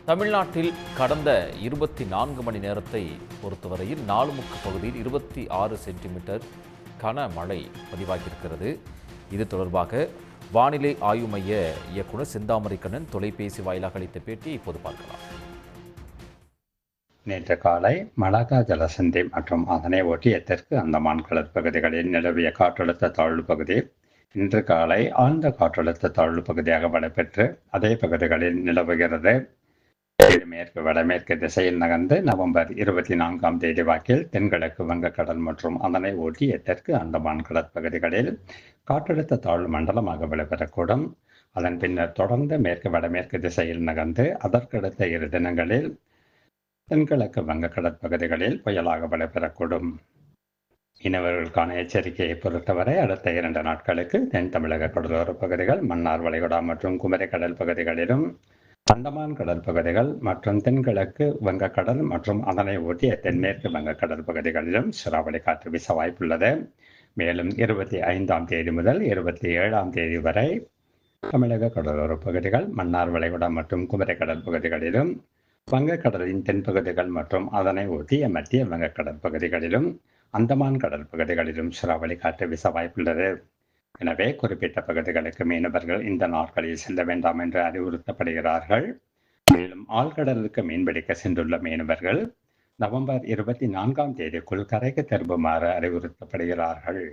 தமிழ்நாட்டில் கடந்த 24 மணி நேரத்தை பொறுத்தவரையில் நாலுமுக்கு பகுதியில் 26 சென்டிமீட்டர் கனமழை பதிவாகியிருக்கிறது. இது தொடர்பாக வானிலை ஆய்வு மைய இயக்குநர் செந்தாமரைக்கண்ணன் தொலைபேசி வாயிலாக அளித்த பேட்டியை இப்போது பார்க்கலாம். நேற்று காலை மலாக்கா ஜலசந்தி மற்றும் அதனை ஒட்டிய தெற்கு அந்தமான் கடற்பகுதிகளில் நிலவிய காற்றழுத்த தாழ்வு பகுதி இன்று காலை ஆழ்ந்த காற்றழுத்த தாழ்வு பகுதியாக வலுப்பெற்று அதே பகுதிகளில் நிலவுகிறது. மேற்கு வடமேற்கு திசையில் நகர்ந்து நவம்பர் 24ஆம் தேதி வாக்கில் தென்கிழக்கு வங்கக்கடல் மற்றும் அதனை ஒட்டிய தெற்கு அந்தமான் கடற்பகுதிகளில் காற்றழுத்த தாழ்வு மண்டலமாக வலுப்பெறக்கூடும். அதன் பின்னர் தொடர்ந்து மேற்கு வடமேற்கு திசையில் நகர்ந்து அதற்கடுத்த 2 தினங்களில் தென்கிழக்கு வங்க கடற்பகுதிகளில் புயலாக வலுப்பெறக்கூடும். மீனவர்களுக்கான எச்சரிக்கையை பொறுத்தவரை அடுத்த 2 நாட்களுக்கு தென் தமிழக கடலோர பகுதிகள், மன்னார் வளைகுடா மற்றும் குமரி கடல் பகுதிகளிலும், அந்தமான் கடற்பகுதிகள் மற்றும் தென்கிழக்கு வங்கக்கடல் மற்றும் அதனை ஒட்டிய தென்மேற்கு வங்கக்கடல் பகுதிகளிலும் சூறாவளி காற்று வீச வாய்ப்புள்ளது. மேலும் 25ஆம் தேதி முதல் 27ஆம் தேதி வரை தமிழக கடலோர பகுதிகள், மன்னார் வளைகுடா மற்றும் குமரி கடல் பகுதிகளிலும், வங்கக்கடலின் தென்பகுதிகள் மற்றும் அதனை ஒட்டிய மத்திய வங்கக்கடல் பகுதிகளிலும், அந்தமான் கடல் பகுதிகளிலும் சூறாவளி காற்று வீச வாய்ப்புள்ளது. எனவே குறிப்பிட்ட பகுதிகளுக்கு மீனவர்கள் இந்த நாட்களில் செல்ல வேண்டாம் என்று அறிவுறுத்தப்படுகிறார்கள். மேலும் ஆழ்கடலுக்கு மீன்பிடிக்க சென்றுள்ள மீனவர்கள் நவம்பர் 24ஆம் தேதிக்குள் கரைக்கு திரும்புமாறு அறிவுறுத்தப்படுகிறார்கள்.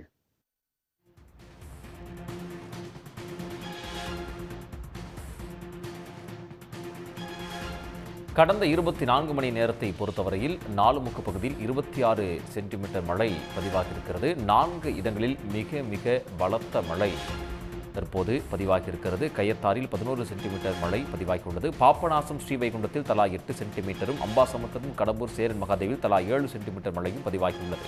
கடந்த 24 மணி நேரத்தை பொறுத்தவரையில் நாலுமுக்கு பகுதியில் 26 சென்டிமீட்டர் மழை பதிவாகியிருக்கிறது. 4 இடங்களில் மிக பலத்த மழை தற்போது பதிவாகியிருக்கிறது. கயத்தாரில் 11 சென்டிமீட்டர் மழை பதிவாகியுள்ளது. பாபநாசம், ஸ்ரீவைகுண்டத்தில் தலா 8 சென்டிமீட்டரும், அம்பாசமுத்திரம், கடம்பூர், சேரன் மகாதேவில் தலா 7 சென்டிமீட்டர் மழையும் பதிவாகியுள்ளது.